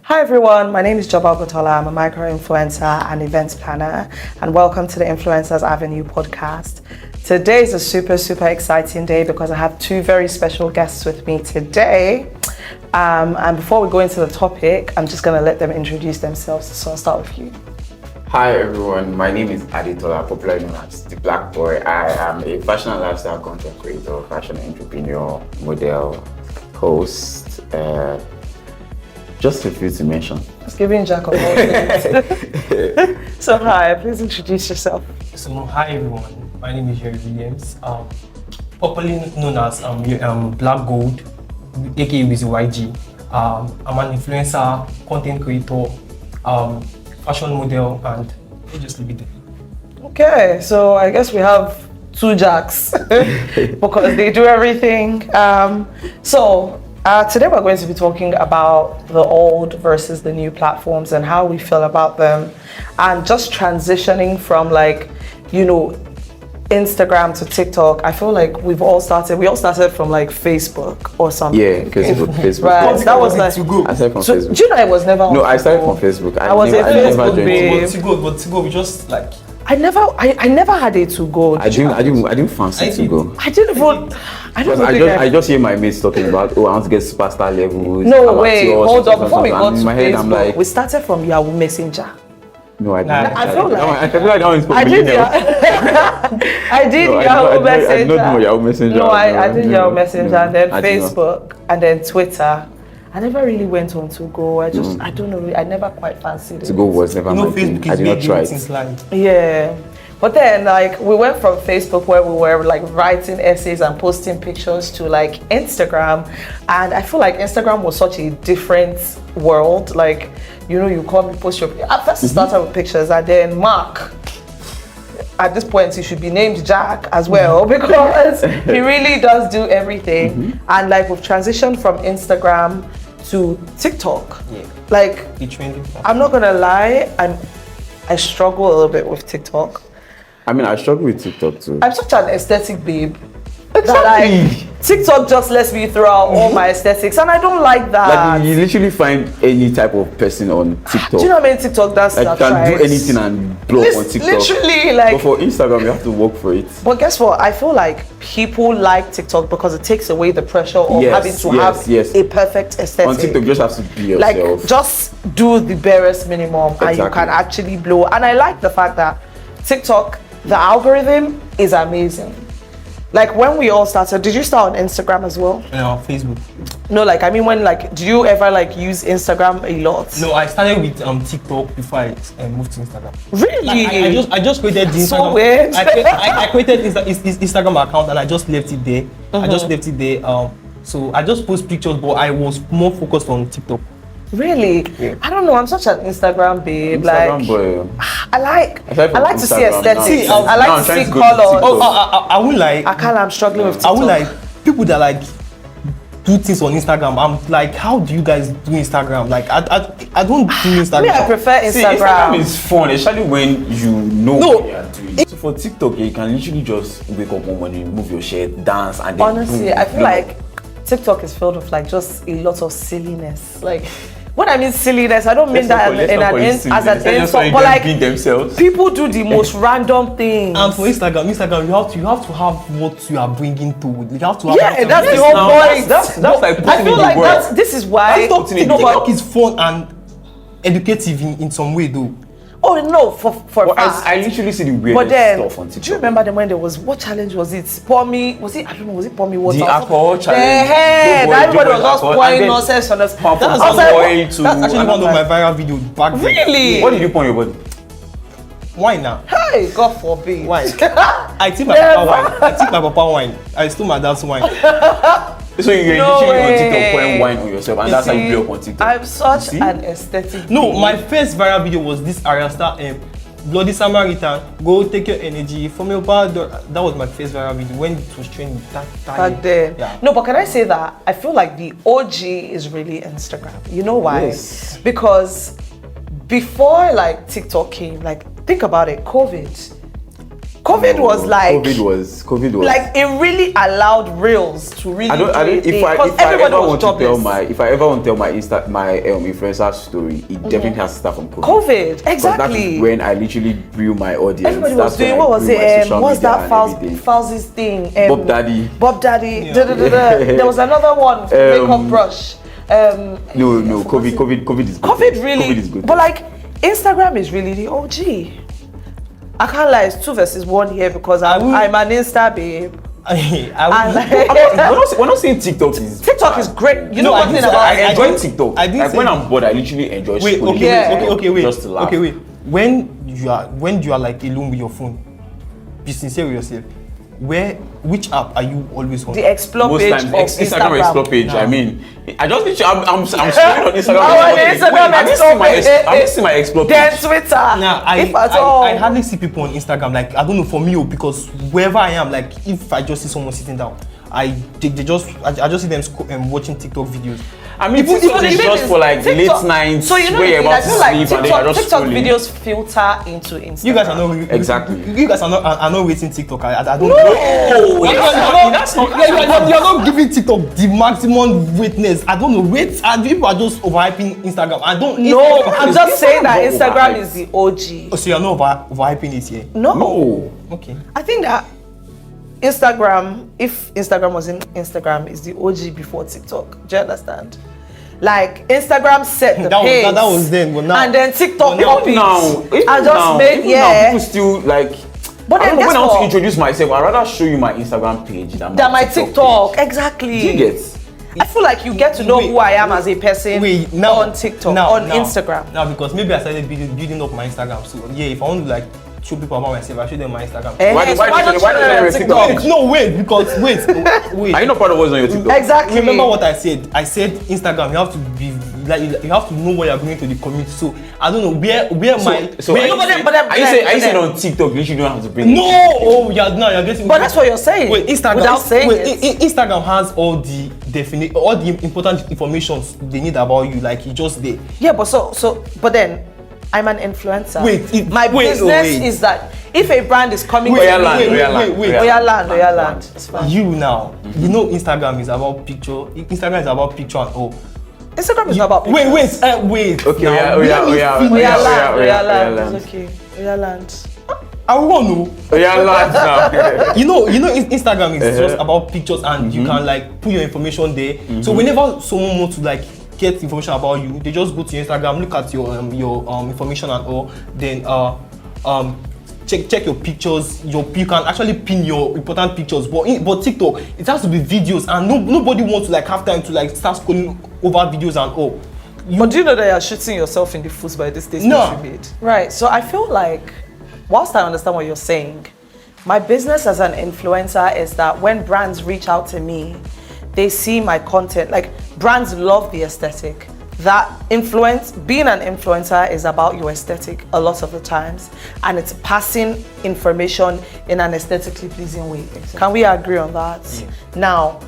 Hi everyone, my name is Jabal Botola. I'm a micro-influencer and events planner, and welcome to the Influencers Avenue podcast. Today is a super exciting day because I have two very special guests with me today. And before we go into the topic, I'm just going to let them introduce themselves. So I'll start with you. Hi everyone, my name is Adetola, popularly known as the Black Boy. I am a fashion and lifestyle content creator, fashion entrepreneur, model, host, just a few to mention. Just giving Jack a So hi, please introduce yourself. So hi everyone, my name is Jerry Williams, popularly known as Black Gold, aka with YG. I'm an influencer, content creator, fashion model, and we'll just leave it there. Okay, so I guess we have two Jacks because they do everything. Today we're going to be talking about the old versus the new platforms and how we feel about them, and just transitioning from Instagram to TikTok. I feel like we all started from Facebook or something. Yeah, Facebook. Right, that was like to go. I started from Facebook. Do you know I was never on No, I started Facebook? from Facebook. I was a Facebook babe. But to go, we just like. I never had a to go. I didn't fancy to go. I didn't even. I just hear my mates talking about, I want to get superstar levels. No way, hold on. Before we got to in my head, I'm Facebook, like, we started from Yahoo Messenger. no, I didn't. I feel like that one is for I did millennials. I did No, Yahoo Messenger. I did not know Yahoo Messenger. No, I did Yahoo Messenger, and then I did not. Facebook, and then Twitter. I never really went on to go. I don't know. I never quite fancied it. To go was never my thing. Facebook I is did not try since it. like. Yeah. But then we went from Facebook, where we were writing essays and posting pictures, to Instagram. And I feel like Instagram was such a different world. You come, you post your, at first it started with pictures, and then Mark, at this point he should be named Jack as well, because he really does do everything. And we've transitioned from Instagram to TikTok. Yeah. The trending. I'm not gonna lie, I struggle a little bit with TikTok. I mean, I struggle with TikTok too. I'm such an aesthetic babe. That TikTok just lets me throw out all my aesthetics, and I don't like that. You literally find any type of person on TikTok. Do you know how many TikTok dances You I've can tried? do anything and blow up on TikTok. Literally, But for Instagram, you have to work for it. But guess what? I feel like people like TikTok because it takes away the pressure of having to have a perfect aesthetic. On TikTok, you just have to be yourself. Just do the barest minimum, and you can actually blow. And I like the fact that TikTok, the algorithm is amazing. When we all started, did you start on Instagram as well? No, Facebook. No, do you ever use Instagram a lot? No, I started with TikTok before I moved to Instagram. Really? I just created the Instagram. So weird. I created Instagram account and I just left it there. So I just post pictures, but I was more focused on TikTok. Really? Yeah. I don't know. I'm such an Instagram babe. Boy. I like to see aesthetics. Now I like to see colors. I won't like. I'm struggling with TikTok. I won't like people that do things on Instagram. I'm like, how do you guys do Instagram? I don't do Instagram. I prefer Instagram. See, Instagram is fun, especially when you know what you are doing. So for TikTok, you can literally just wake up one morning, remove your shirt, dance, and then honestly, I feel like TikTok is filled with just a lot of silliness. When I mean silliness, I don't mean that as an insult, but themselves. People do the most random things. And for Instagram, you have to have what you are bringing to. You have to have. Yeah, that's the whole point. That's like putting I feel in like the work. this is why. TikTok is fun and educative in some way, though. Oh no, for I literally see the weirdest but then, stuff on TikTok. Do you remember them when there was, what challenge was it? Pour me, was it pour me water? The alcohol challenge. Everybody was just pouring nonsense on us. That's actually one of my viral videos back then. Really? What did you pour on your body? Wine now. Hey, God forbid. Wine. I took my papa wine. I stole my dad's wine. So you're literally on TikTok pouring wine on yourself, and that's how you blow up on TikTok. I'm such an aesthetic. No, my first viral video was this Ariasta Bloody Samaritan. Go take your energy from your bad. That was my first viral video when it was trending that time. Back then. Yeah. No, but can I say that I feel like the OG is really Instagram. You know why? Yes. Because before TikTok came, think about it, COVID COVID was like COVID was like it really allowed reels to really if I ever want to tell my influencer story, it definitely has to start from COVID. Exactly. That's when I literally grew my audience. Everybody was doing what was it? What's that Falsy's thing? Bob Daddy. Yeah. There was another one, makeup brush. No, COVID is good. COVID really, COVID is good. But like Instagram is really the OG. I can't lie, it's 2 versus 1 here because I'm an Insta babe. We're not saying TikTok is TikTok is great. You know one thing about I enjoy TikTok. When I'm bored, I literally enjoy scrolling. Wait. Just to laugh. Okay, wait. When you are like alone with your phone, be sincere with yourself. Which app are you always on? The explore Most page times, of Instagram explore page. No. I mean, I just literally I'm scrolling on Instagram. I see my explore page. Then Twitter. Now, I hardly see people on Instagram. Like, I don't know, for me, because wherever I am, like, if I just see someone sitting down, I just see them watching TikTok videos. I mean, TikTok is just for like late nights, so you know, where you're about to like sleep and then you're just TikTok scrolling. videos filter into Instagram. You guys are not Exactly. You guys are not rating TikTok. I don't know. You're not giving TikTok the maximum weightness. I don't know. People are just overhyping Instagram. I don't know. I'm just saying that Instagram is the OG. Oh, so you're not overhyping it here? No. Okay. I think that Instagram, if Instagram was in Instagram, is the OG before TikTok. Do you understand? Like Instagram set the pace. That was then, but now. And then TikTok copied. I just made people still like. But then when I want to introduce myself, I'd rather show you my Instagram page than my TikTok. Page. Exactly. Do you get? I feel like you get to know who I am as a person on TikTok, on Instagram. Now, because maybe I started building up my Instagram. So yeah, if I want to like show people about myself, I show them my Instagram. Why don't you TikTok? No, wait. Are you not part of what's on your TikTok? Exactly. Remember what I said? I said Instagram, you have to be like, you have to know what you're going to the community. So I don't know where my. So are you saying on TikTok you don't have to bring? No, you're getting. But that's what you're saying. Wait, Instagram. Without saying Instagram has all the all the important information they need about you. Like it's just there. Yeah, but then I'm an influencer. My business is that if a brand is coming wait. Oyaland. It's fine. You now, you know Instagram is about picture. Instagram is about picture and all. Instagram is not about pictures. Wait. Okay, Oyaland. It's okay. Oyaland. I want to know. Oyaland. You know, Instagram is just about pictures and you can like put your information there. So whenever someone wants to like get information about you, they just go to your Instagram, look at your information and all, then check your pictures. You can actually pin your important pictures. But TikTok, it has to be videos, and nobody wants to like have time to like start scrolling over videos and all. But do you know that you're shooting yourself in the foot by this statement you made? Right. So I feel like, whilst I understand what you're saying, my business as an influencer is that when brands reach out to me, they see my content. Like, brands love the aesthetic. That being an influencer is about your aesthetic a lot of the times, and it's passing information in an aesthetically pleasing way. Exactly. Can we agree on that? Yeah. Now,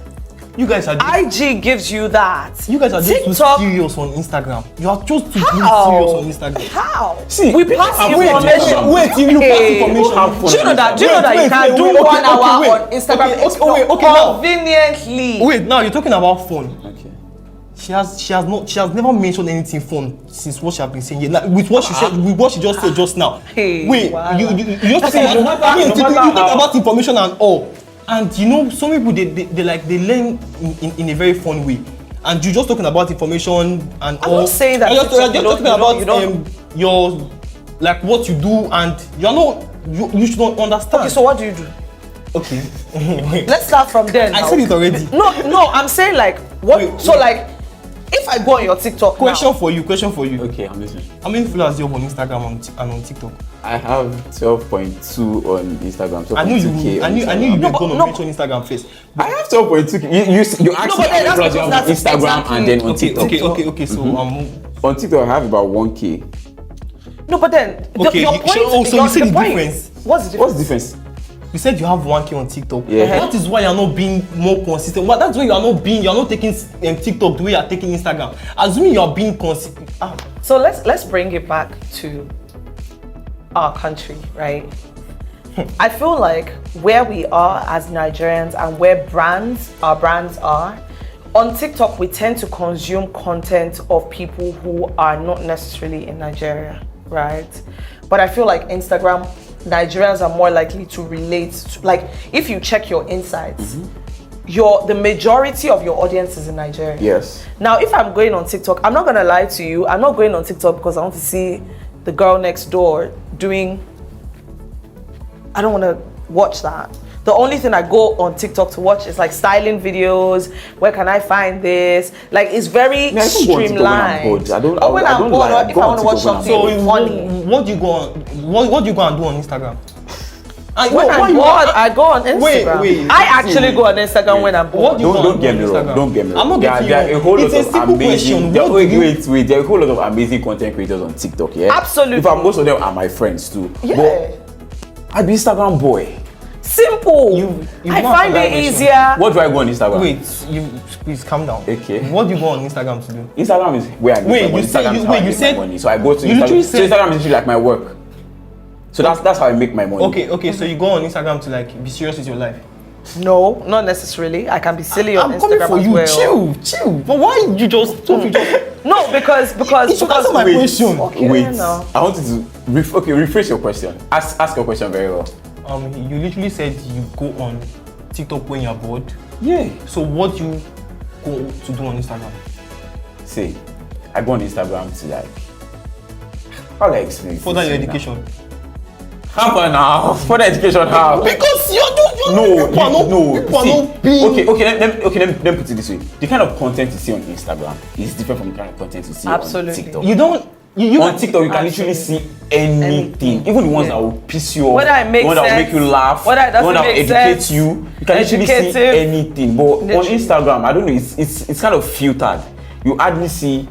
you guys are IG gives you that. You guys are just TikTok, too serious on Instagram. You are just too serious on Instagram. How? See, we pass information. Wait, you pass information. Do you know that you can do 1 hour on Instagram conveniently? Wait, now you're talking about phone. Okay. She has never mentioned anything phone since what she has been saying here. Like, with what she said, with what she just said just now. Wait, you just say you talk about information and all. And you know, some people they learn in a very fun way. And you're just talking about information and all. I'm not saying that. You're just talking about your like what you do, and you should understand. Okay, so what do you do? Okay. Let's start from there. I said it already. No, I'm saying like what? Wait. So like, if I go on your TikTok Question for you. Okay, I'm listening. How many followers do you have on Instagram and on TikTok? I have 12.2 on Instagram. I knew you were going to mention Instagram first. I have 12.2. You actually have on Instagram and then on TikTok. Okay. So on TikTok I have about 1K. No, but then your point. So you see the difference. What's the difference? You said you have 1K on TikTok. Yeah. That is why you're not being more consistent. Well, that's why you're not taking TikTok the way you're taking Instagram. Assuming you're being consistent. So let's bring it back to our country, right? I feel like where we are as Nigerians and where our brands are, on TikTok we tend to consume content of people who are not necessarily in Nigeria, right? But I feel like Instagram, Nigerians are more likely to relate to, like if you check your insights, the majority of your audience is in Nigeria. Yes. Now, if I'm going on TikTok, I'm not gonna lie to you, I'm not going on TikTok because I want to see the girl next door doing. I don't want to watch that. The only thing I go on TikTok to watch is like styling videos. Where can I find this? Like it's very streamlined. Or when I'm bored, or if I want to watch something funny. What do you go on? What do you go and do on Instagram? When I'm bored, I go on Instagram. Wait, I actually go on Instagram when I'm bored. Don't get me wrong. Don't get me wrong. I'm not getting There are a whole lot of amazing. Question. Wait. There are a whole lot of amazing content creators on TikTok. Yeah. Absolutely. In fact, most of them are my friends too. Yeah. But I be Instagram boy. Simple. I find it easier. What do I go on Instagram? Wait, please calm down. Okay. What do you go on Instagram to do? Instagram is where I make my money. So I go to Instagram. So Instagram is usually like my work. So that's how I make my money. Okay. So you go on Instagram to like be serious with your life. No, not necessarily. I can be silly on Instagram I'm coming for you. as well. Chill. But why you just No, because answer my question. Okay, Wait. no. I want you to rephrase your question. Ask your question very well. You literally said you go on TikTok when you're bored. Yeah. So what do you go to do on Instagram? See, I go on Instagram to like, how do I explain? Further your education. How about now? Further education how? Because you're let me put it this way. The kind of content you see on Instagram is different from the kind of content you see on TikTok. On TikTok, you can literally see anything. Even the ones that will piss you off, the ones that will make you laugh, the ones that will educate you. You can literally see anything. But on Instagram, I don't know, it's kind of filtered. You hardly see,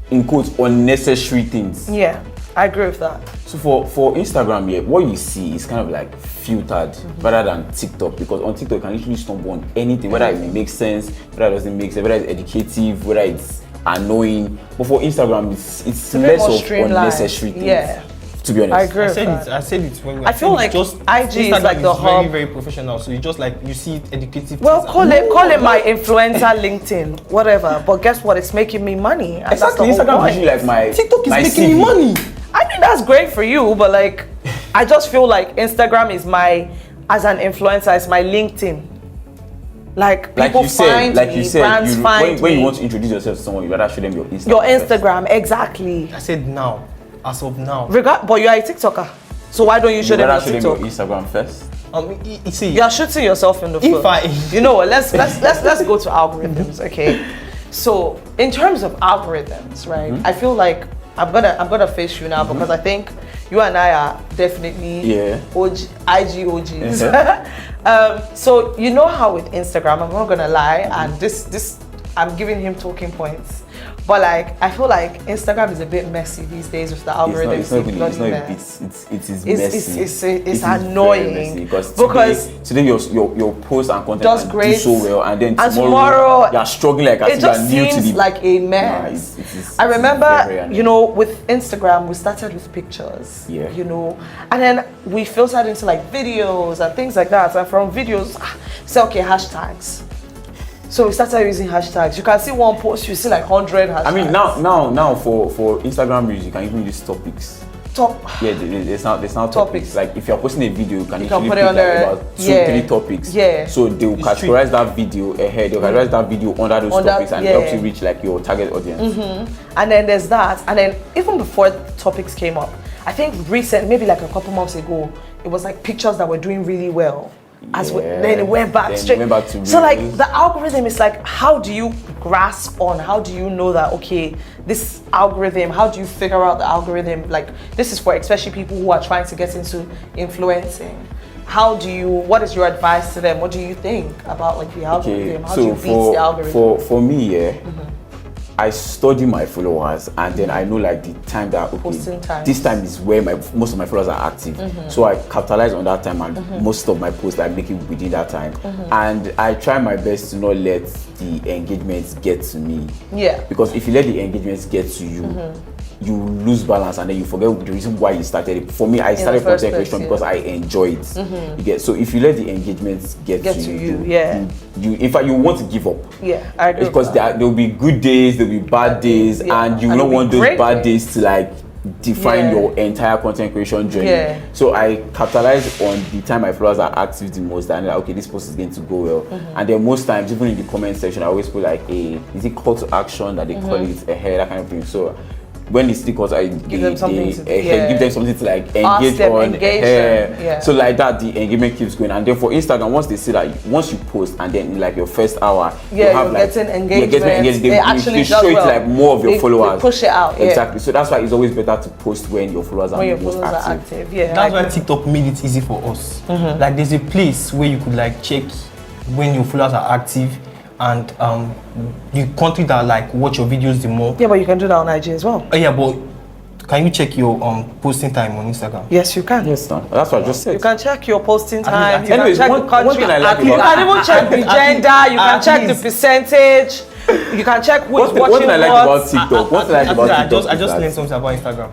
in quotes, unnecessary things. Yeah, I agree with that. So for Instagram, yeah, what you see is kind of like filtered rather than TikTok, because on TikTok you can literally stumble on anything, whether it makes sense, whether it doesn't make sense, whether it's educative, whether it's annoying. But for Instagram, it's less of unnecessary things. Yeah. To be honest, I agree. I said it when I feel like just IG is like the very, hub. very professional. So you just like you see it educative. Well, call it my influencer LinkedIn, whatever. But guess what? It's making me money. And exactly. That's the whole Instagram is point. usually like my TikTok is my making CV. me money. I mean, that's great for you, but like, I just feel like Instagram is as an influencer, it's my LinkedIn. Like people find me, brands find me. When you want to introduce yourself to someone, you rather show them your Instagram. Your Instagram, exactly. I said now, as of now. But you are a TikToker, so why don't you show them your TikTok? Your Instagram first. See, you are shooting yourself in the foot. You know what? Let's go to algorithms, okay? So in terms of algorithms, right? I feel like I'm gonna face you now because I think you and I are definitely IG OGs. So you know how with Instagram, I'm not gonna lie, and this I'm giving him talking points. But like, I feel like Instagram is a bit messy these days with the algorithm. It's messy. It's annoying because today your post and content does great, do so well, and then tomorrow you're struggling like as it just seems like a mess. I remember, with Instagram, we started with pictures, and then we filtered into like videos and things like that. And from videos, say okay, hashtags. So we started using hashtags. You can see one post, you see like 100 hashtags. I mean, now for Instagram Reels, you can even use topics. Yeah, there's now topics. Like if you're posting a video, you can put it under about 2-3 topics. Yeah. So they will categorize that video ahead. They'll categorize that video under those topics, and help you reach like your target audience. And then there's that. And then even before topics came up, I think maybe like a couple months ago, it was like pictures that were doing really well. Then it went back straight. So like the algorithm is like, how do you grasp on? How do you know that this algorithm? How do you figure out the algorithm? Like this is for especially people who are trying to get into influencing. What is your advice to them? What do you think about like the algorithm? How do you beat the algorithm? For me, I study my followers, and then I know like the time that this time is where most of my followers are active. So I capitalize on that time, and most of my posts I make it within that time. And I try my best to not let the engagements get to me. Yeah. Because if you let the engagements get to you, you lose balance and then you forget the reason why you started it. For me, I started first content place, creation yeah. because I enjoy it. You get, so if you let the engagement get to you, yeah. you in fact you want to give up. Yeah, I agree. Because there'll be good days, there'll be bad days, Yeah. and you And don't it'll want be those great bad days. days to like define Yeah. your entire content creation journey. Yeah. So I capitalize on the time my followers are active the most, and like, okay, this post is going to go well. And then most times, even in the comment section, I always put like, is it call to action that they call it, that kind of thing. So when the stickers, Give them something to- yeah. give them something to like Ask engage them, on. engage them, yeah. So like that, the engagement keeps going. And then for Instagram, once they see that, once you post and then in like your first hour, Yeah, you have you're like getting engagement. They They actually they does show it well. to like more of your They followers. push it out, yeah. Exactly. So that's why it's always better to post when your followers are when your most followers are active. active. Yeah, That's I why TikTok made it easy for us. Like there's a place where you could like check when your followers are active and the country that like watch your videos the more. yeah, but you can do that on IG as well. Yeah, but can you check your posting time on Instagram? Yes, you can. Yes, no. That's what I just said. You can check your posting time. You Anyways, can check one- the country. one thing I like you about- can even check the gender. You can at check the least. percentage. You can check who's One watching thing I like what. about TikTok, one thing I like about I TikTok just is learned that, something about Instagram.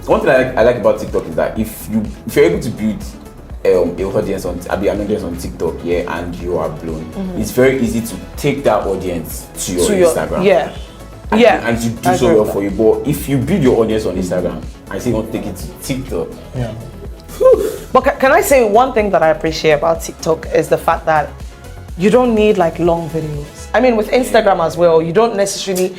one thing I like about TikTok is that if you're able to build an audience an audience on TikTok, yeah, and you are blown, it's very easy to take that audience to your Instagram. Yeah. And, Yeah. and you do I so agree well with for you. But if you build your audience on Instagram, I say don't take it to TikTok. Yeah. But can I say one thing that I appreciate about TikTok is the fact that you don't need like long videos. I mean, with Instagram as well, you don't necessarily.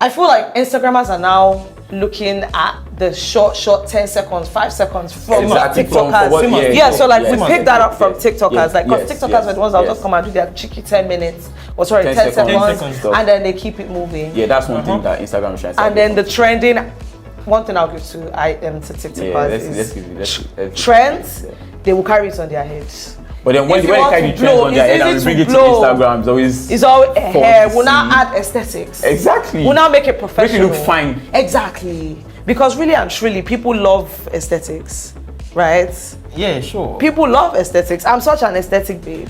I feel like Instagrammers are now looking at the short 10 seconds, 5 seconds from Exactly, from TikTokers. what- yeah, so like yes, we pick that up from yes, TikTokers. yes, Like, because yes, TikTokers were the ones that will yes. just come and do their cheeky 10 minutes, or sorry, 10 10 seconds. seconds, seconds. and then they keep it moving. Yeah, that's one thing that Instagram is trying to say. And then the trending, one thing I'll give to TikTokers yeah, is let's trends, yeah. they will carry it on their head. But then when If they you want carry to the trends blow, on their head it's and easy bring to it to blow. Instagram, it's always It's all fun hair. to We'll now see. add aesthetics. Exactly. We'll now make it Make it professional. look fine. Exactly. Because really and truly, people love aesthetics, right? Yeah, sure. People love aesthetics. I'm such an aesthetic babe,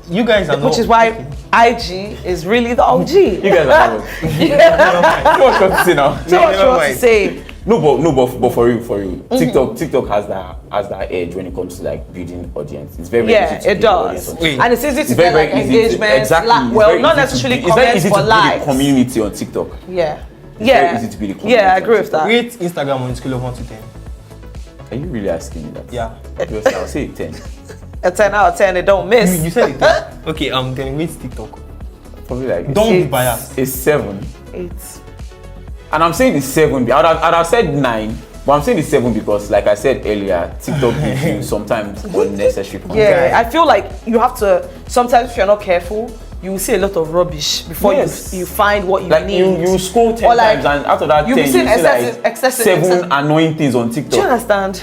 You guys are not. which is why IG is really the OG. You guys are you know what to say now. So much never more to mind. say. No, but for you. TikTok has that edge when it comes to like building audience. It's very Yeah, easy to it build audience does. on TikTok. And it's easy to It's get like easy to- engagement. exactly. Like, It's well, very not easy to necessarily build- it's very comments easy for to build a likes. community on TikTok. Yeah. It's very easy to build a community Yeah, I on agree with TikTok. that. Rate Instagram on a scale of 1 to 10. Are you really asking me that? Yeah. Yes, I'll say 10. A 10 out of 10, it don't miss. You said it. Okay, then rate TikTok. Probably like Don't be Eight. biased. a 7. 8. And I'm saying it's 7. I'd have said 9. But I'm saying it's 7 because, like I said earlier, TikTok gives you sometimes unnecessary content. Yeah, I feel like you have to, sometimes if you're not careful, you will see a lot of rubbish before Yes. you find what you Like need. you scroll 10 Or like, times and after that you'll 10 be you seeing see like excessive- 7 annoying things on Do you TikTok. understand?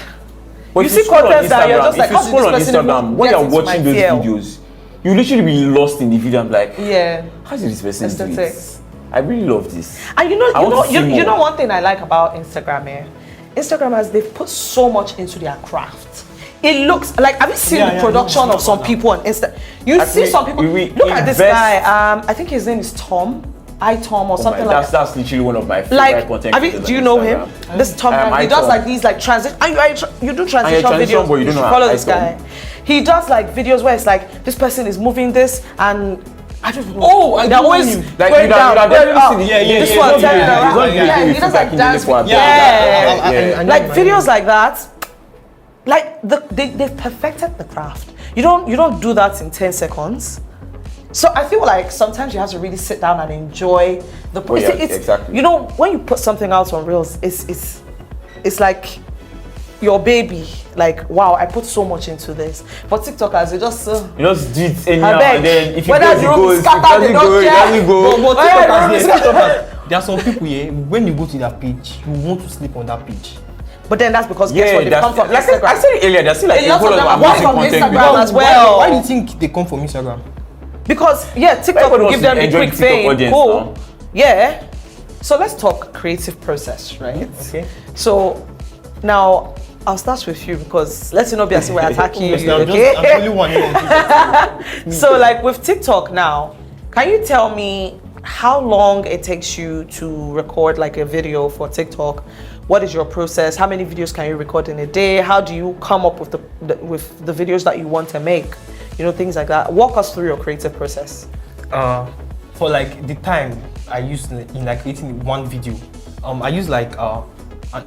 But You if see scroll on content that you're just Instagram- like, if how you did scroll on this person Instagram even when get you're into watching my those TL? videos, you literally be lost in the video. I'm like, Yeah. how did this person do Aesthetic. it? I really love this. And I want to see you know more. one thing I like about Instagram here? Instagrammers, they've put so much into their craft. It looks like, have you seen Yeah, the yeah, production no, of some no. people on Insta? You Actually, see some people, we look at this invest- guy, I think his name is Tom, Tom or something like that. That's literally one of my favorite Like, content have you, creators do you on know him? Instagram. This Tom, guy, he I does Tom. like these like transition. You do transition transition, videos. but you don't should know follow I this Tom. guy. He does like videos where it's like this person is moving this and I don't know. Oh, I they're do know always him. Like, going you'd down, have going definitely up. seen it. Yeah, This yeah, one yeah, turning yeah, around. yeah, Yeah, he He's does like dance. videos. Yeah. I Like know videos like that. Like they've perfected the craft. You don't do that in 10 seconds. So I feel like sometimes you have to really sit down and enjoy the. Oh, yeah, it's, exactly. You know, when you put something out on Reels, it's like your baby. Like, wow, I put so much into this. But TikTokers, they just You just do it anyhow, I beg. and then if it Whether goes, the it room goes. is If it scattered, they doesn't go, don't it care. doesn't go. But Yeah, TikTokers, there are some people here, when you go to their page, you want to sleep on that page. But then that's because guess Yeah, what? They come from like Instagram. I said it earlier, there's still like A lot whole of them lot are amazing from content Instagram creators. as well. Why do you think they come from Instagram? Because TikTok Everybody will give wants them to the enjoy quick the TikTok fame. audience Cool. now. Yeah. So let's talk creative process, right? Okay. So now I'll start with you because let's not be as if we're attacking you. Yes, I'm Okay. really wondering. So like with TikTok now, can you tell me how long it takes you to record like a video for TikTok What is your process? How many videos can you record in a day? How do you come up with the videos that you want to make? You know, things like that. Walk us through your creative process. For like the time I used in like creating one video, I use like an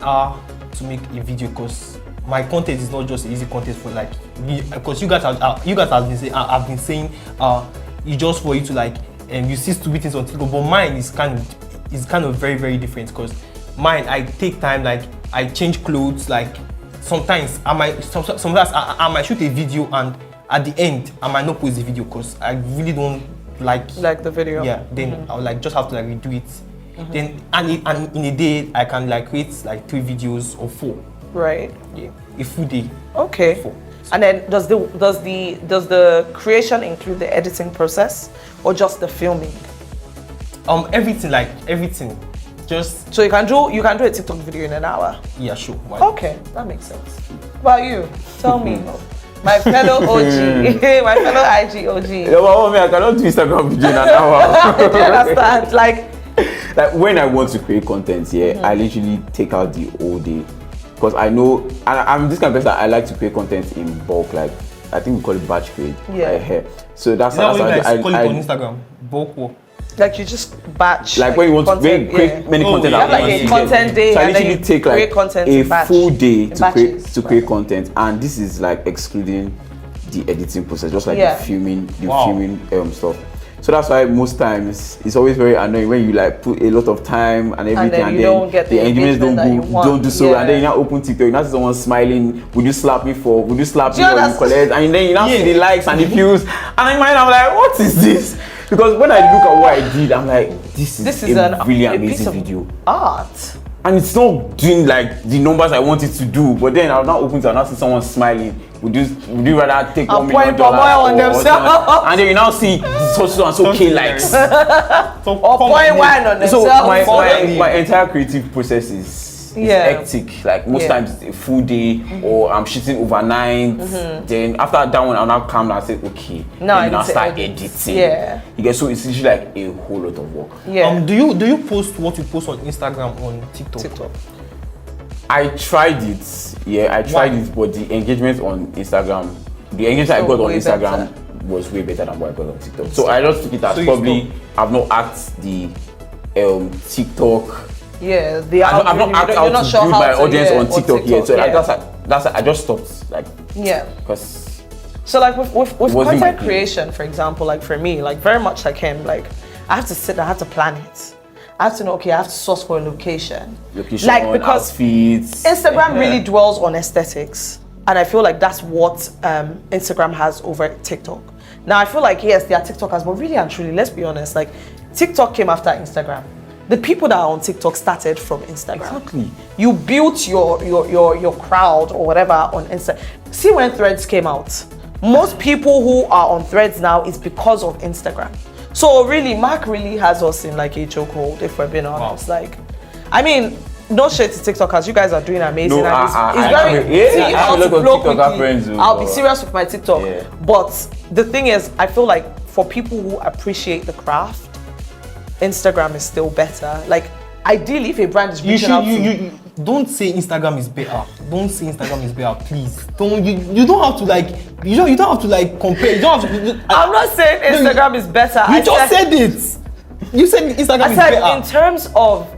hour to make a video because my content is not just easy content for like me. Because you guys have been saying it's just for you to like you see stupid things on TikTok, but mine is kind of very, very different because mine, I take time, like I change clothes, like sometimes I might shoot a video and at the end I might not post the video because I really don't like the video. Yeah, then I'll like just have to like redo it. Then and in a day I can like create like 3 videos or 4. Right. Yeah, a full day. Okay. 4. And then does the creation include the editing process or just the filming? Everything. Just So you can do a TikTok video in an hour. yeah, sure. Why? Okay, that makes sense. What about you? Tell me. My fellow OG, my fellow IG OG. Yeah, but I cannot do Instagram video in an hour. Do you understand? Like When I want to create content, I literally take out the whole day because I know I'm this kind of person. I like to create content in bulk. Like I think we call it batch create. Yeah. So that's Is that what you how guys call it on Instagram? Bulk work. like you just batch. Like when you want content, to create many content you at have once, like a you content day So I and then literally you take create like content a in batch. full day In to create batches, content, and this is like excluding the editing process, just like Yeah. the filming Wow. stuff. So that's why most times it's always very annoying when you like put a lot of time and everything, then you don't get the engagements engagement that you don't do so, want. and then you now open TikTok, you now see someone smiling. Would you slap me for? Would you slap me you or you understand? collect? And then you now see Yeah. the likes and the views, and in my mind I'm like, what is this? Because when I look at what I did, I'm like, this is a really a piece amazing of video. art. And it's not doing like the numbers I want it to do, but then I'll now open to now see someone smiling. Would you rather take $1 million pouring oil on themselves. and then you now see so and so K likes. Or pouring wine on So themselves. my entire creative process is hectic. Like most times a full day, or I'm shooting overnight. Then after that one, I'll now calm down and say, okay, Now then I I'll need to start edit. editing. Yeah. You get, so it's usually like a whole lot of work. Yeah. Do you post what you post on Instagram on TikTok? TikTok. I tried it. Yeah, I tried it, but the engagement on Instagram, the engagement I got on way Instagram was way better than what I got on TikTok. So I just took it as So you probably I've not asked the TikTok. Yeah, the I've not asked you're how not to sure build how my to, audience on on TikTok yet. So yeah. I just stopped like Yeah. because So like with wasn't my content thing. creation, for example, like for me, like very much like him, like I have to sit, I have to plan it. I have to know, okay, I have to source for a location. Like because outfits. Instagram really dwells on aesthetics. And I feel like that's what Instagram has over TikTok. Now I feel like yes, they are TikTokers, but really and truly, let's be honest, like TikTok came after Instagram. The people that are on TikTok started from Instagram. Exactly. You built your crowd or whatever on Insta. See when Threads came out, most people who are on Threads now is because of Instagram. So really, Mark really has us in like a chokehold, if we're being honest. Like, I mean, no shade to TikTokers, you guys are doing amazing. No, and it's I very have I'll a lot of blow TikToker quickly. friends who I'll be are- serious with my TikTok. Yeah. But the thing is, I feel like for people who appreciate the craft, Instagram is still better. Like, ideally, if a brand is reaching out to You don't say Instagram is better. Don't say Instagram is better, please. You don't have to like you don't have to like compare. You don't have to. I'm not saying Instagram is better. You just said it. You said Instagram I is said better. in terms of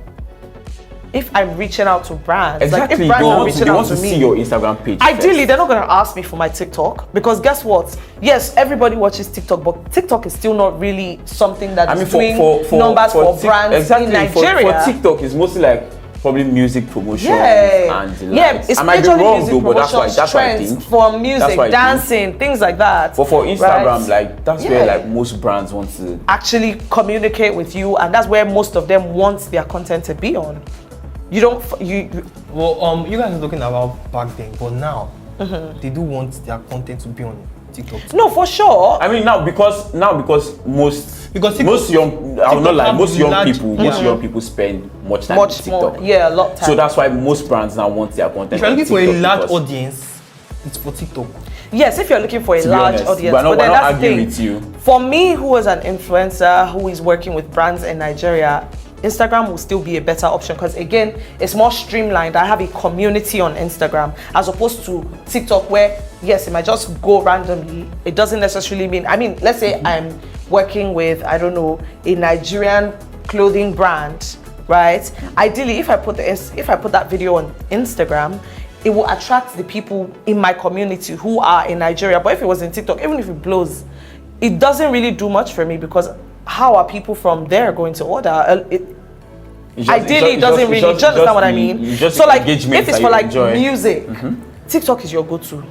if I'm reaching out to brands, Exactly. like if brands are reaching They out want to to me, see your Instagram page. ideally first. they're not going to ask me for my TikTok because guess what? Yes, everybody watches TikTok, but TikTok is still not really something that is doing numbers for brands exactly, in Nigeria. For TikTok, it's mostly like probably music promotions Yeah, and the yeah, likes. it's I might be majorly wrong music though, but that's promotions, why I trends think. for That's music, why I think. dancing, things like that. But for Instagram, right? like that's where like most brands want to. Actually communicate with you, and that's where most of them want their content to be on. You don't, Well, you guys are talking about back then, but now they do want their content to be on TikTok. no, for sure. I mean now because most young, I will not lie, most young people spend much time on Much TikTok. more, yeah, a lot of time. So that's why most brands now want their content. If you're on looking for a TikTok large because- audience, it's for TikTok. Yes, if you're looking for a To be large honest, audience, we're not- but then we're not that's the arguing thing. with you. For me, who is an influencer who is working with brands in Nigeria, Instagram will still be a better option because again, it's more streamlined. I have a community on Instagram as opposed to TikTok where, yes, it might just go randomly. It doesn't necessarily mean, I mean, let's say I'm working with, I don't know, a Nigerian clothing brand, right? Ideally, if I put that video on Instagram, it will attract the people in my community who are in Nigeria. But if it was in TikTok, even if it blows, it doesn't really do much for me because how are people from there going to order? Ideally, it doesn't really. Do you understand what I mean? So like, if it's for like music, TikTok is your go-to.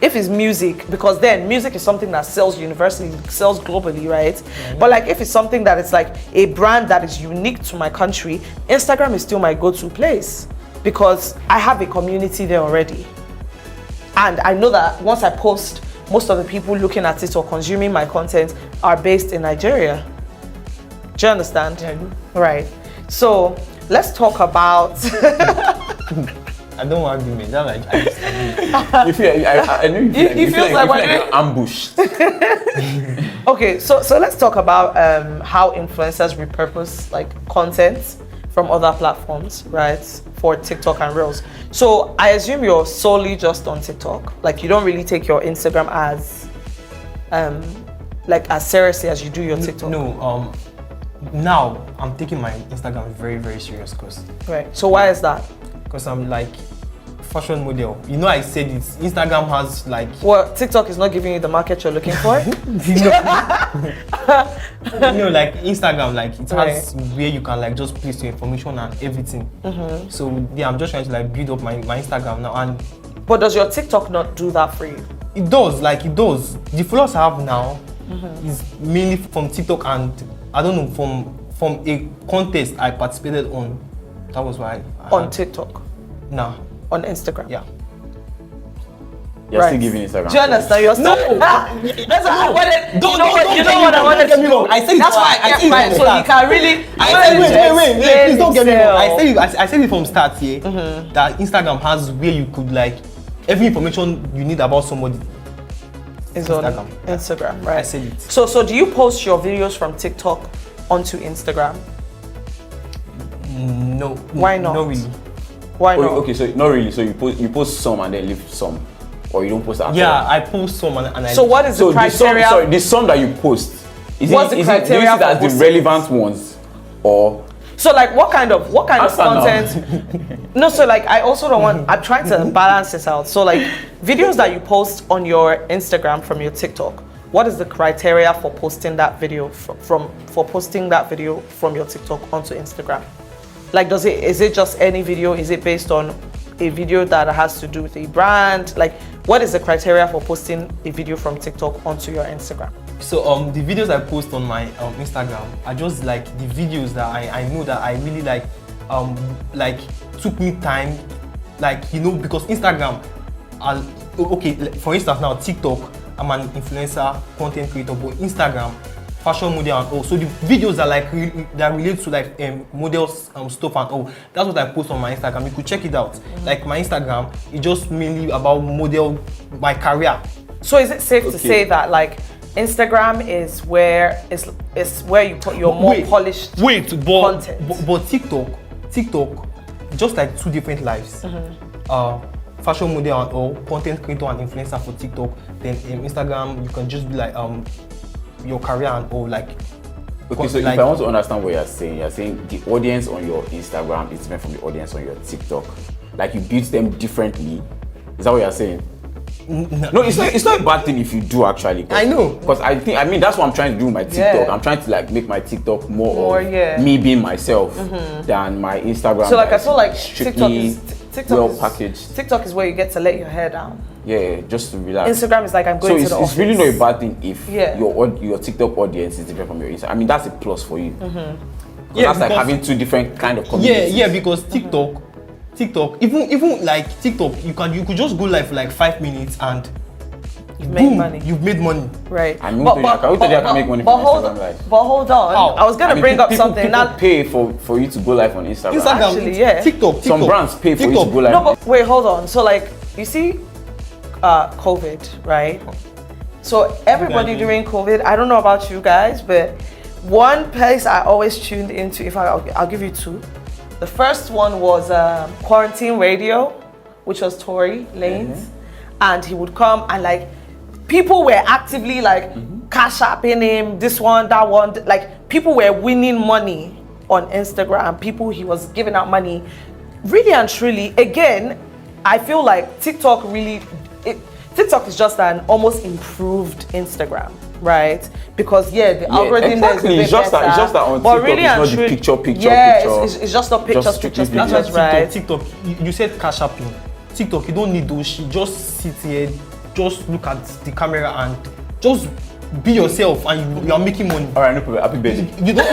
If it's music, because then music is something that sells universally, sells globally, right? But like if it's something that is like a brand that is unique to my country, Instagram is still my go-to place because I have a community there already. And I know that once I post, most of the people looking at it or consuming my content are based in Nigeria. Do you understand? Yeah, I do. Right. So let's talk about. I don't want argument. That's like I know you feel like you're ambushed. Okay, so let's talk about how influencers repurpose like content from other platforms, right, for TikTok and Reels. So I assume you're solely just on TikTok. Like you don't really take your Instagram as like as seriously as you do your TikTok. No. Now I'm taking my Instagram very, very serious because. Right. So why is that? Because I'm like fashion model. You know, I said it. Instagram has like. Well, TikTok is not giving you the market you're looking for. Like Instagram, like it has where you can like just place your information and everything. So yeah, I'm just trying to like build up my Instagram now. And but does your TikTok not do that for you? it does. The followers I have now is mainly from TikTok and I don't know from a contest I participated on. That was why. On TikTok? Nah. On Instagram? Yeah. You're still giving Instagram. Do you understand? You're still. That's what I wanted. You know what I wanted to do. I said it. That's why I kept quiet. So you can really. Wait. Please don't get me wrong. I said it from start here. That Instagram has where you could like every information you need about somebody. Is on Instagram, right? I said it. So do you post your videos from TikTok onto Instagram? No. Why not? Not really. Why not? Okay, so not really. So you post some and then leave some, or you don't post at all? Yeah, I post some and I. So what is the criteria? The some that you post, What's the criteria do you see for that as the posting relevant ones, or? So like what kind of Answer content? No, so like I also don't want. I'm trying to balance this out. So like videos that you post on your Instagram from your TikTok. What is the criteria for posting that video from your TikTok onto Instagram? Like, is it just any video? Is it based on a video that has to do with a brand? Like, what is the criteria for posting a video from TikTok onto your Instagram? So the videos I post on my Instagram are just like the videos that I know that I really like took me time, like, you know, because Instagram, okay, for instance now TikTok, I'm an influencer, content creator, but Instagram, fashion model and all. So the videos that like that relate to like models stuff and all. That's what I post on my Instagram. You could check it out. Like my Instagram is just mainly about model, my career. So is it safe to say that like Instagram is where you put your more polished content? But TikTok, just like two different lives. Fashion model and all, content creator and influencer for TikTok. Then Instagram, you can just be like your career and all, like. Okay, so like, if I want to understand what you're saying the audience on your Instagram is different from the audience on your TikTok. Like you build them differently. Is that what you're saying? No, it's not a bad thing if you do actually. I know. Because I mean that's what I'm trying to do with my TikTok. Yeah. I'm trying to like make my TikTok more of me being myself than my Instagram. So like I feel like TikTok is packaged. TikTok is where you get to let your hair down. Yeah, just to relax. Instagram is like I'm going to the office. So it's really not a bad thing if your TikTok audience is different from your Instagram. I mean that's a plus for you. That's like having two different kind of communities. Yeah, because TikTok, even like TikTok, you could just go live for like 5 minutes and you've made money. You've made money. Right. I can make money from Instagram live. But hold on. How? I was gonna bring up something. People pay for you to go live on Instagram. Actually, yeah. TikTok. Some brands pay for you to go live. No, but wait, hold on. So like you see COVID, right? So everybody during COVID, I don't know about you guys, but One place I always tuned into, I'll give you two. The first one was Quarantine Radio, which was Tory Lanez, and he would come and like people were actively like cash apping him, this one, that one, like people were winning money on Instagram, people he was giving out money. Really and truly, again, I feel like TikTok is just an almost improved Instagram, right? Because the algorithm there is a bit it's just better. that on but TikTok really it's and not truly, the picture. Yeah, it's just not pictures, Just pictures, strictly That's why right? TikTok, you said cash apping. TikTok, you don't need those shit. Just sit here, just look at the camera and just be yourself and you are making money. All right, no problem. Happy birthday. You don't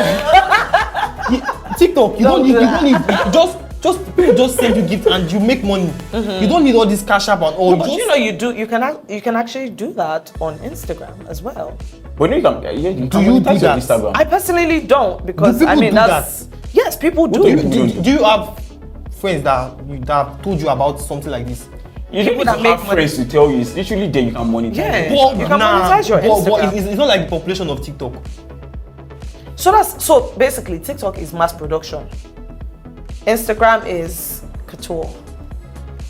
TikTok, you don't need just people just send you gifts and you make money. You don't need all this cash app and all. No, but you can actually do that on Instagram as well. But you can, Do you do that? Instagram. I personally don't because Do people do that's yes, people do. Do you have friends that have told you about something like this? You don't need to have friends to tell you. It's literally there you can monetize. Yeah. it. You can monetize your Instagram. It's not like the population of TikTok. So basically TikTok is mass production. Instagram is couture.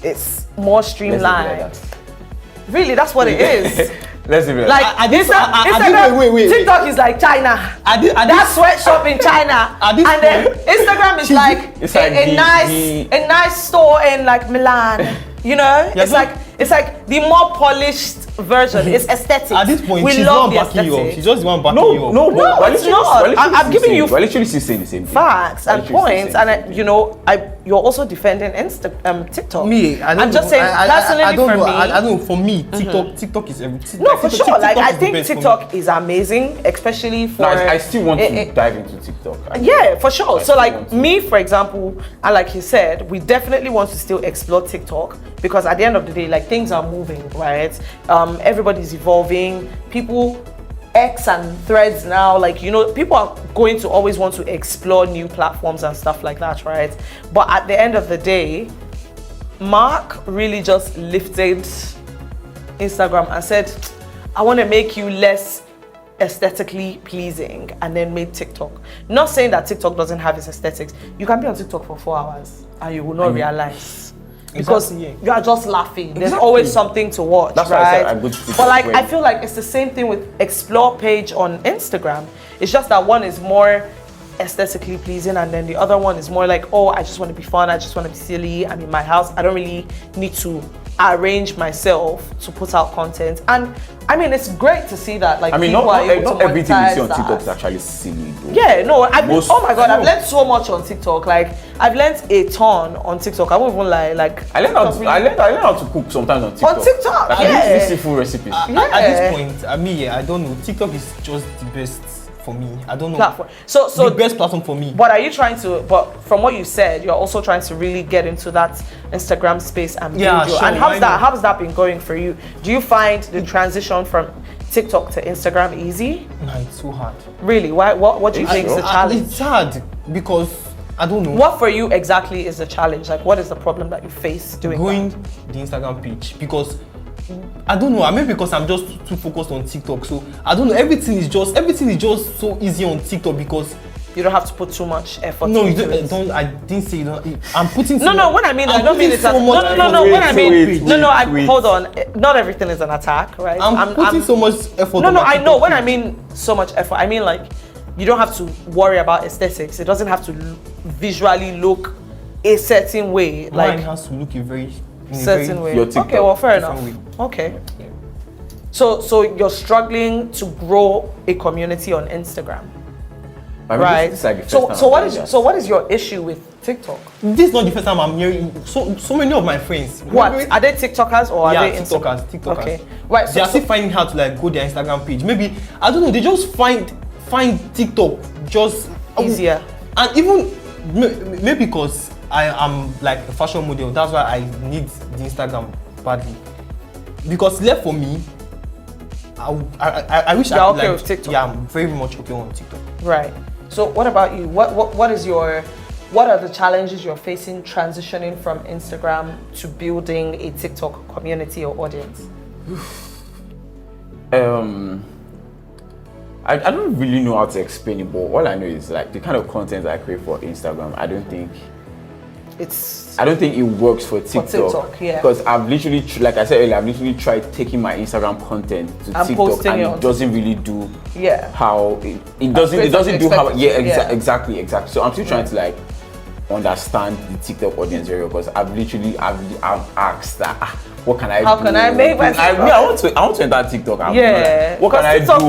It's more streamlined. Really, that's what it is. Let's leave it. Like Instagram, wait. TikTok is like China. That sweatshop in China, and then Instagram is like It's like a nice store in like Milan. You know, it's like the more polished version. It's aesthetic. At this point, we she's love not the backing you up. aesthetic. She's just the one backing you up. No, it's not. I'm giving you We're literally still saying the same thing. facts and We're literally points, still and you're also defending TikTok. I'm just saying personally I don't for know. me. I don't know. For me, TikTok is everything. No, for sure. Like I think TikTok TikTok is amazing, especially for. No, I still want to dive into TikTok. Yeah, for sure. I So still like want to. me, for example, and like he said, we definitely want to still explore TikTok because at the end of the day, like things are moving, right? Everybody's evolving. People, X and Threads now, like people are going to always want to explore new platforms and stuff like that, right? But at the end of the day, Mark really just lifted Instagram and said, I want to make you less aesthetically pleasing, and then made TikTok. Not saying that TikTok doesn't have its aesthetics. You can be on TikTok for 4 hours and you will not realize. Because you are just laughing. There's always something to watch, That's why right? I said I go to TikTok but like when- I feel like it's the same thing with Explore page on Instagram. It's just that one is more aesthetically pleasing and then the other one is more like, oh, I just want to be fun, I just want to be silly, I'm in my house, I don't really need to arrange myself to put out content. And I mean, it's great to see that, like, I mean, people are able not to everything we see on monetize TikTok is that. actually silly though. Yeah, no, oh my god, I I've know. learned so much on TikTok. Like, I've learned a ton on TikTok. I won't even lie. Like, I learned how to cook sometimes on TikTok. On TikTok, like, yeah. I do seafood recipes. At this point, I don't know. TikTok is just the best for me. I don't know. platform. So the best platform for me. But are you trying to? But from what you said, you're also trying to really get into that Instagram space and build Yeah, your. sure, And why not? how's that been going for you? Do you find the transition from TikTok to Instagram easy? No, it's so hard. Really? Why? What do you think is the challenge? It's hard because I don't know. What for you exactly is the challenge? Like, what is the problem that you face doing Going that? the Instagram page because I don't know. I mean, because I'm just too focused on TikTok. So I don't know. Everything is just so easy on TikTok because You don't have to put too much effort. no, you into it. don't. I didn't say you don't. I'm putting. No, what I mean, I don't mean it's so much. no. What I mean, wait. hold on. Not everything is an attack, right? I'm putting so much effort. No, on my I know. TikTok When I page. mean so much effort, I mean like you don't have to worry about aesthetics. It doesn't have to visually look a certain way, Mine like has to look in a certain way. Your TikTok, Okay, well, fair enough. different Okay. So you're struggling to grow a community on Instagram, I mean, right? this is like the first time So I'm what hearing is that. so what is your issue with TikTok? This is not the first time I'm hearing so many of my friends. What are they TikTokers or are Yeah, they TikTokers. Okay, right. They are still finding how to like go their Instagram page. Maybe I don't know. They just find TikTok just easier. And even maybe because I am like a fashion model, that's why I need the Instagram badly. Because left for me, I wish You're I could okay like, with TikTok? Yeah, I'm very much okay on TikTok. Right. So what about you? What are the challenges you're facing transitioning from Instagram to building a TikTok community or audience? I don't really know how to explain it, but all I know is like the kind of content I create for Instagram, I don't think it works for TikTok. Yeah. Because I've literally, like I said earlier, I've literally tried taking my Instagram content to TikTok, and it doesn't really do how it doesn't do how exactly. So I'm still trying to like understand the TikTok audience very well, because I've asked that what can I do? How can I make my TikTok? I want to enter TikTok. Yeah. What can I TikTok do?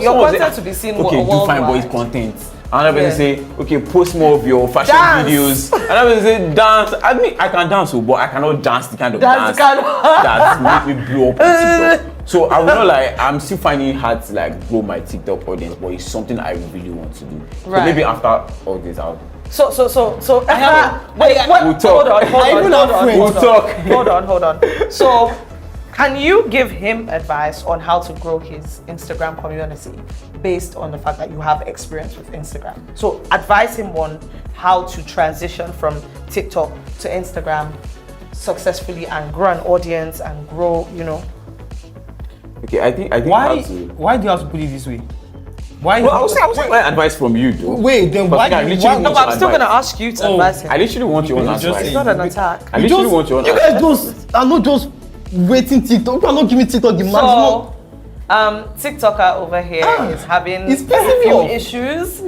Your content to be seen okay, do fine boys content. Another person say, okay, post more of your fashion videos. Another person say, dance. I mean, I can dance, but I cannot dance the kind of dance that make me blow up on TikTok. So I will not like, I'm still finding it hard to like grow my TikTok audience, but it's something I really want to do. Right. So maybe after all this, I'll. So wait, we'll talk. Hold on. So, can you give him advice on how to grow his Instagram community based on the fact that you have experience with Instagram? So, advise him on how to transition from TikTok to Instagram successfully and grow an audience and grow, Okay, I think why do you have to put it this way? Why? Well, I was advice from you, though. Wait, then why? No, but I'm still gonna ask you to advise him. I literally want your own advice. It's not an attack. I literally want your own advice. You guys are not just waiting TikTok. You are not giving TikTok the maximum. TikToker over here is having a it's pissing few me off. issues.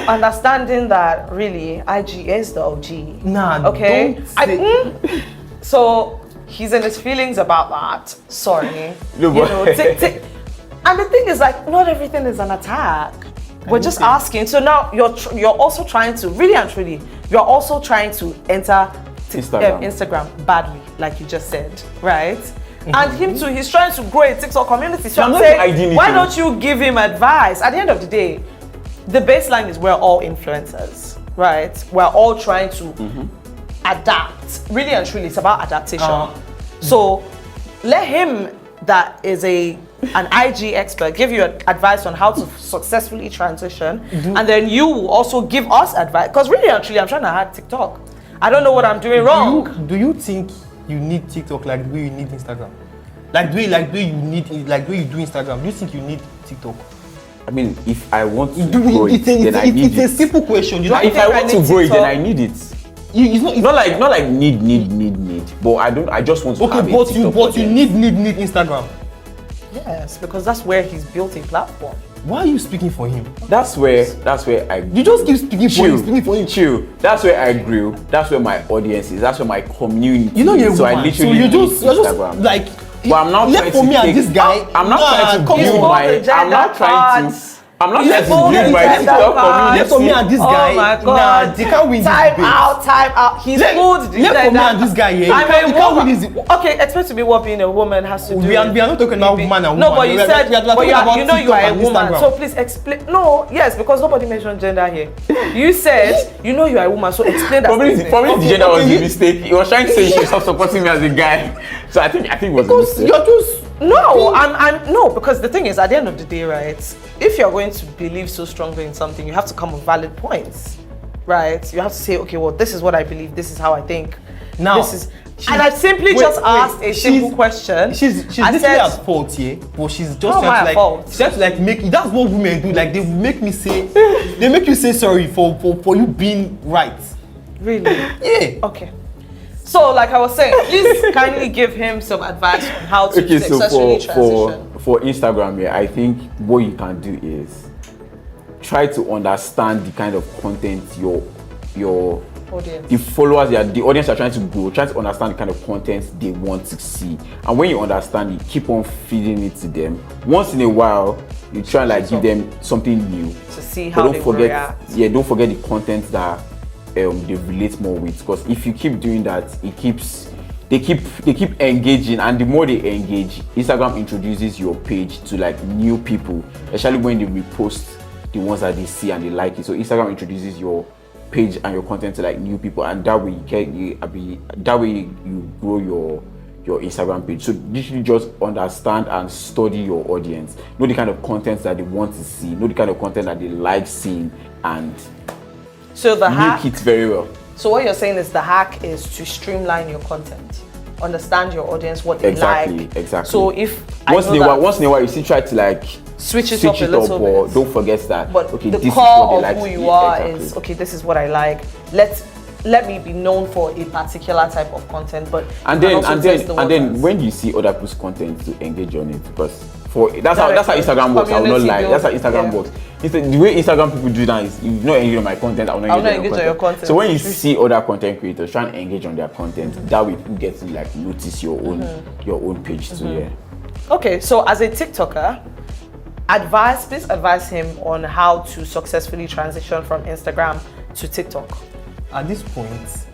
Understanding that really IG is the OG. Nah, okay. don't say. So he's in his feelings about that. Sorry. No, but and the thing is, like, not everything is an attack. We're just asking. So now you're also trying to, really and truly, you're also trying to enter Instagram badly, like you just said, right? And him too, he's trying to grow a TikTok community. So I'm saying, why don't you give him advice? At the end of the day, the baseline is we're all influencers, right? We're all trying to adapt. Really and truly, it's about adaptation. So let him, that is an IG expert, give you advice on how to successfully transition, and then you will also give us advice. Because really and truly, I'm trying to hack TikTok. I don't know what I'm doing wrong. Do you think you need TikTok like the way you need Instagram? Like the way you do Instagram, do you think you need TikTok? I mean, if I want to grow it, then I need it. It's a simple question. If I want to grow it, then I need it. It's not like need, but I just want to have it. But you need Instagram. Yes, because that's where he's built a platform. Why are you speaking for him? That's where I. You just keep speaking for him. Chill. That's where I grew. That's where my audience is. That's where my community. You're is. So I literally you're just like. But I'm not trying to me and this guy. I'm not trying to build my. I'm not trying to. I'm not trying to build my TikTok community. Left for me and this guy. Oh my God. Nah, they can't win this Time out. He's pulled the left for me and this guy here. I'm a can't win woman. this. Okay, expect to be what being a woman has to do. We are not talking about woman and woman. No, but you said, you are a woman. Instagram. So please explain. No, yes, because nobody mentioned gender here. You said, you are a woman, so explain that. Probably the gender was a mistake. He was trying to say he should stop supporting me as a guy. So I think it was a mistake. You're just. No, I'm because the thing is, at the end of the day, right? If you're going to believe so strongly in something, you have to come with valid points, right? You have to say, okay, well, this is what I believe, this is how I think. Now, and I simply asked a simple question. She's literally at fault here, but she's just trying to like make. That's what women do. Like they make me say, they make you say sorry for you being right. Really? Yeah. Okay. So, like I was saying, please kindly give him some advice on how to successfully transition. For Instagram, I think what you can do is try to understand the kind of content your audience, the followers, the audience are trying to grow. Try to understand the kind of content they want to see, and when you understand, you keep on feeding it to them. Once in a while, you try and give them something new to see how they react. Yeah, don't forget the content that they relate more with, because if you keep doing that, they keep engaging, and the more they engage, Instagram introduces your page to like new people, especially when they repost the ones that they see and they like it. So Instagram introduces your page and your content to like new people, and that way you grow your Instagram page. So literally just understand and study your audience, know the kind of content that they want to see, know the kind of content that they like seeing, and so the hack, make it very well. So what you're saying is the hack is to streamline your content, understand your audience, what they like. Exactly. So if once in a while you still try to like switch it up a little or bit. don't forget that. But okay, the this core is what they of like who to you eat. are Exactly. is okay. This is what I like. Let me be known for a particular type of content, but And then when you see other people's content, to engage on it, because that's how Instagram works. I will not lie. That's how Instagram works. The way Instagram people do that is, if you not engage on my content, I will not engage on your content. So when you see other content creators try and engage on their content, that way people get to like notice your own page too. Yeah. Okay, so as a TikToker, please advise him on how to successfully transition from Instagram to TikTok. At this point,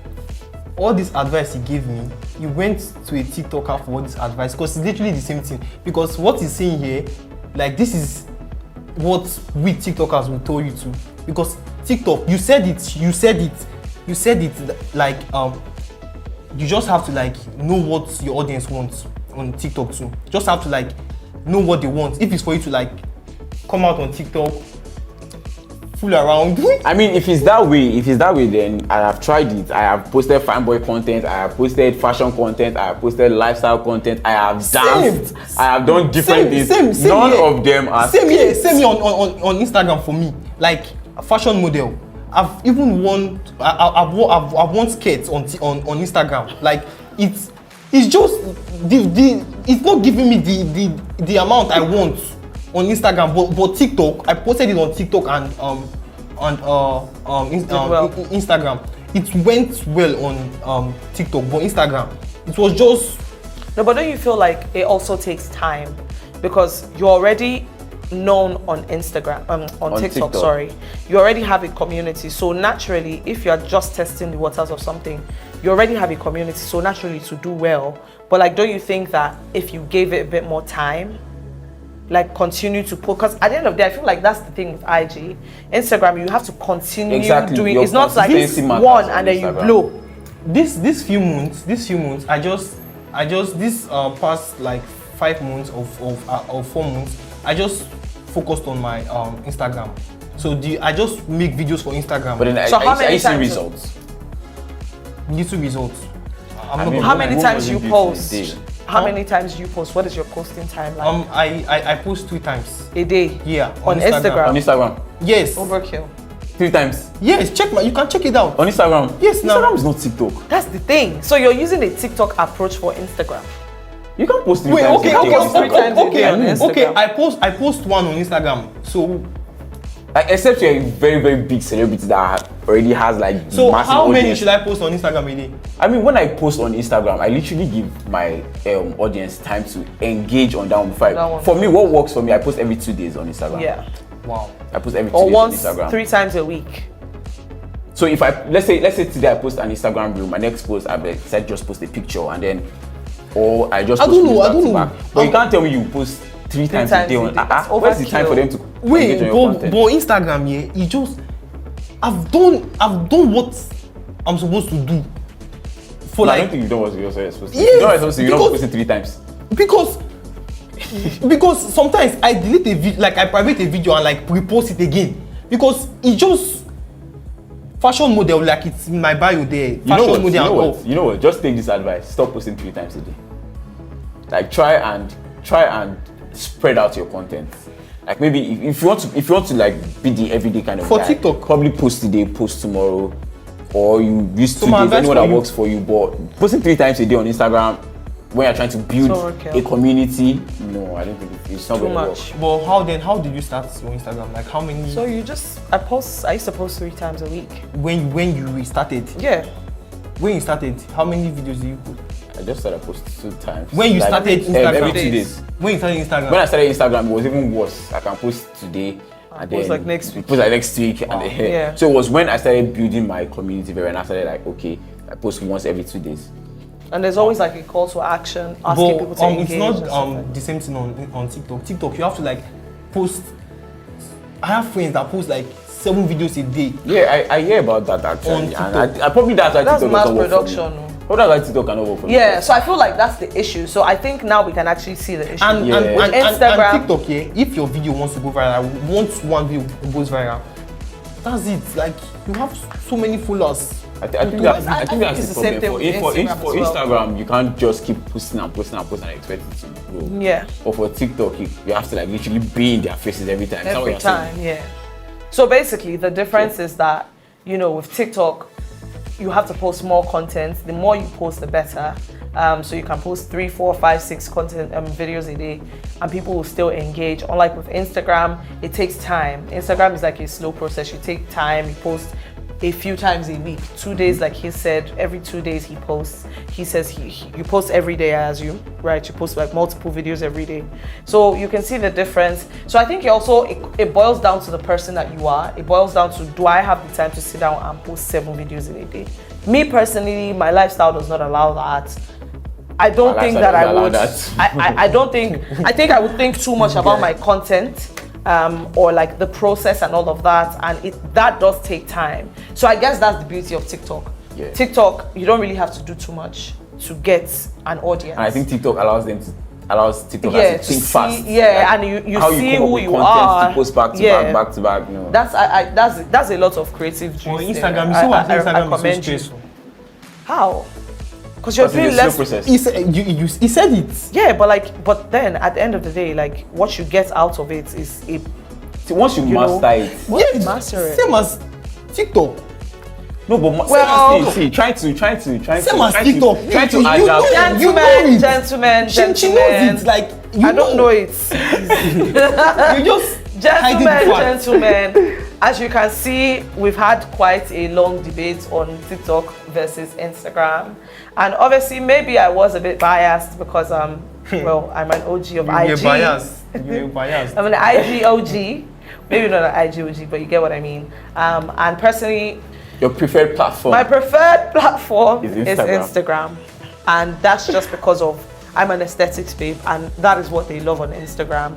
all this advice he gave me, he went to a TikToker for all this advice, because it's literally the same thing. Because what he's saying here, like, this is what we TikTokers will tell you to. Because TikTok, you said it like you just have to like know what your audience wants on TikTok too. You just have to like know what they want. If it's for you to like come out on TikTok, fool around. I mean, if it's that way, then I have tried it. I have posted fanboy content, I have posted fashion content, I have posted lifestyle content, I have danced, I have done different things. None of them are same here on Instagram for me. Like a fashion model. I've even won. I've won skirts on Instagram. Like it's just it's not giving me the amount I want on Instagram, but TikTok, I posted it on TikTok and Instagram. It went well on TikTok, but Instagram, it was just. No, but don't you feel like it also takes time, because you're already known on Instagram, on TikTok, sorry. You already have a community, so naturally, if you're just testing the waters of something, you already have a community, so naturally to do well. But like, don't you think that if you gave it a bit more time, like continue to post, because at the end of the day, I feel like that's the thing with IG. Instagram, you have to continue doing. It's not like one and then you blow. This few months, I just this past like 5 months or 4 months, I just focused on my Instagram. So I just make videos for Instagram. But then so how many see results? Little results. How many times you post? How many times do you post? What is your posting time like? I post 3 times a day. Yeah. On Instagram. On Instagram. Yes. Overkill. 3 times. Yes. You can check it out on Instagram. Yes. Instagram is not TikTok. That's the thing. So you're using a TikTok approach for Instagram. You can post 3 times. Okay. I post one on Instagram. So. Except you're a very, very big celebrity that already has like so massive how many audience. should I post on Instagram a day? I mean, when I post on Instagram, I literally give my audience time to engage on that one. For me, what works for me, I post every 2 days on Instagram. Yeah. Wow. I post every 2 days on Instagram. Or once 3 times a week. So if let's say today I post an Instagram reel, my next post I decide just post a picture and then, or I just post I don't know. But you can't tell me you post 3 times a day on. Where's the time for them to engage on your content? But Instagram, yeah, it just I've done what I'm supposed to do. For I don't think you've done what you're supposed to do. Yes, You're not posting 3 times. Because sometimes I delete a video, like I private a video and like repost it again. Because it just fashion model, like it's in my bio there. You know what? Just take this advice. Stop posting 3 times a day. Like try and spread out your content. Like maybe if you want to like be the everyday kind of for guy, TikTok, probably post today, post tomorrow, or you use 2 days, anyone that works for you. But posting 3 times a day on Instagram when you're trying to build a community, no, I don't think it's not going to work. But how did you start your Instagram? Like how many? So I used to post 3 times a week. When you started? Yeah. When you started, how many videos did you put? I just started posting 2 times. When you started Instagram? Every 2 days. When you started Instagram? When I started Instagram, it was even worse. I can post today and then post like next week. Post like next week and then, yeah. So it was when I started building my community very, and I started like, okay, I post once every 2 days. And there's always like a call to action, asking people to engage. It's not the same thing on TikTok. TikTok, you have to like post. I have friends that post like 7 videos a day. Yeah, I hear about that actually. And I probably that's why TikTok mass doesn't work production. For me. How does like TikTok cannot work for me? Yeah, so I feel like that's the issue. So I think now we can actually see the issue. And Instagram, and TikTok, yeah, if your video wants to go viral, once one video goes viral, that's it. Like you have so many followers. I think I that's think it's the the same problem. thing with Instagram For as well. Instagram, you can't just keep posting and expect it to grow. Yeah. Or for TikTok, you have to like literally be in their faces every time. Is that what Every you're saying? time, yeah. So basically, the difference is that, you know, with TikTok, you have to post more content. The more you post, the better. So you can post 3, 4, 5, 6 content videos a day, and people will still engage. Unlike with Instagram, it takes time. Instagram is like a slow process. You take time. You post a few times a week, 2 days, like he said. Every 2 days he posts. He says you post every day as you, right? You post like multiple videos every day, so you can see the difference. So I think it boils down to the person that you are. It boils down to, do I have the time to sit down and post 7 videos in a day? Me personally, my lifestyle does not allow that. I don't think that I would. I don't think. I think I would think too much about my content, or like the process and all of that, and that does take time. So I guess that's the beauty of TikTok. Yeah. TikTok, you don't really have to do too much to get an audience. And I think TikTok allows TikTok Yeah, to think see, fast. yeah, Like, and you how see come up who with you content are. to post back to Yeah. back to back. You know. That's a lot of creative juice On there. Instagram, you see what I Instagram is so commend you. stressful. How? Because you're Because doing it's a slow less. process. He said it. Yeah, but then at the end of the day, like, what you get out of it is a See, once you know, master it. Yeah, master it. same as TikTok. No, but Well- see, trying to Same as trying TikTok. to adapt. You know Gentlemen, it. gentlemen, She knows gentlemen. it. Like you I don't know it. You just hiding Gentlemen, the fact. gentlemen. As you can see, we've had quite a long debate on TikTok versus Instagram. And obviously, maybe I was a bit biased because, well, I'm an OG of IG. You're biased. You're biased. I'm an IG OG. Maybe not an IG OG, but you get what I mean. And personally, Your preferred platform. my preferred platform Is is Instagram. Instagram. And that's just because of, I'm an aesthetics babe, and that is what they love on Instagram.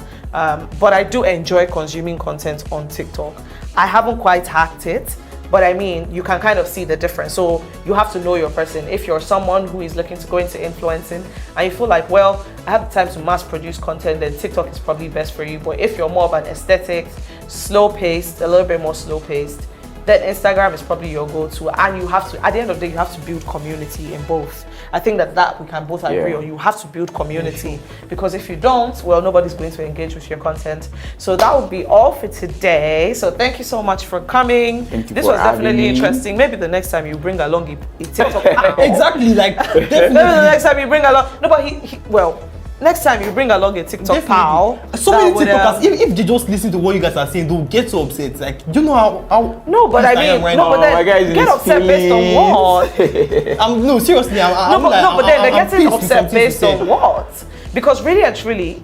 But I do enjoy consuming content on TikTok. I haven't quite hacked it, but I mean, you can kind of see the difference. So you have to know your person. If you're someone who is looking to go into influencing and you feel like, well, I have the time to mass produce content, then TikTok is probably best for you. But if you're more of an aesthetics, slow paced, a little bit more slow paced, then Instagram is probably your go-to. And you have to, at the end of the day, you have to build community in both. I think that we can both agree Yeah. on. You have to build community, because if you don't, well, nobody's going to engage with your content. So that would be all for today. So thank you so much for coming. Thank you This for was having definitely me. interesting. Maybe the next time you bring along a TikTok pal. Exactly. Like Maybe the definitely. next time you bring along, no, but well, next time you bring along a TikTok pal. So that many would, TikTokers, if they just listen to what you guys are saying, they'll get so upset. Like, do you know how No, but I pissed am mean, right no, now? but then my guy is in get his upset based on feelings. what? No, seriously, No, but then they're I'm getting pissed with upset something to based say. on what? Because really and truly,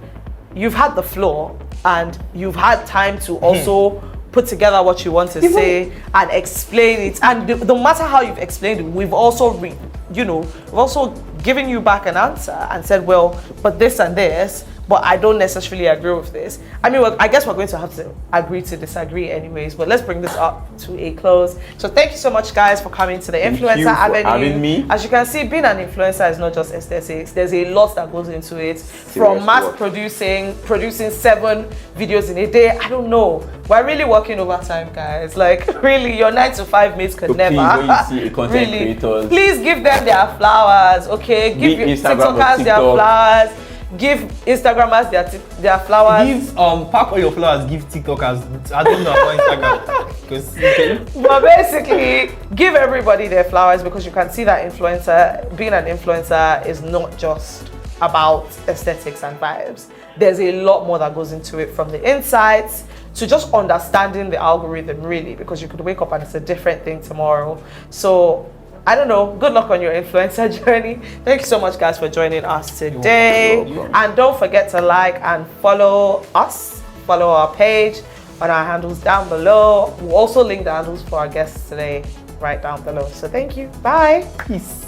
you've had the floor and you've had time to also put together what you want to say and explain it. And no matter how you've explained it, we've also, we've also given you back an answer and said, well, but this and this, but I don't necessarily agree with this. I mean, well, I guess we're going to have to agree to disagree anyways, but let's bring this up to a close. So thank you so much, guys, for coming to the Thank Influencer you for Avenue. having me. As you can see, being an influencer is not just aesthetics. There's a lot that goes into it. From Serious mass work. producing 7 videos in a day. I don't know. We're really working overtime, guys. Like, really, your 9 to 5 mates could So never. please, when you see a content creators, please give them their flowers, okay? Give Be your Instagram or TikTokers their TikTok. flowers. Give Instagrammers their flowers. Give pack all your flowers. Give TikTokers. I don't know about Instagram because But basically, give everybody their flowers, because you can see that being an influencer is not just about aesthetics and vibes. There's a lot more that goes into it, from the insights to just understanding the algorithm, really, because you could wake up and it's a different thing tomorrow. So I don't know, good luck on your influencer journey. Thank you so much, guys, for joining us today. You're welcome. And don't forget to like and follow us, follow our page on our handles down below. We'll also link the handles for our guests today right down below. So thank you. Bye. peace.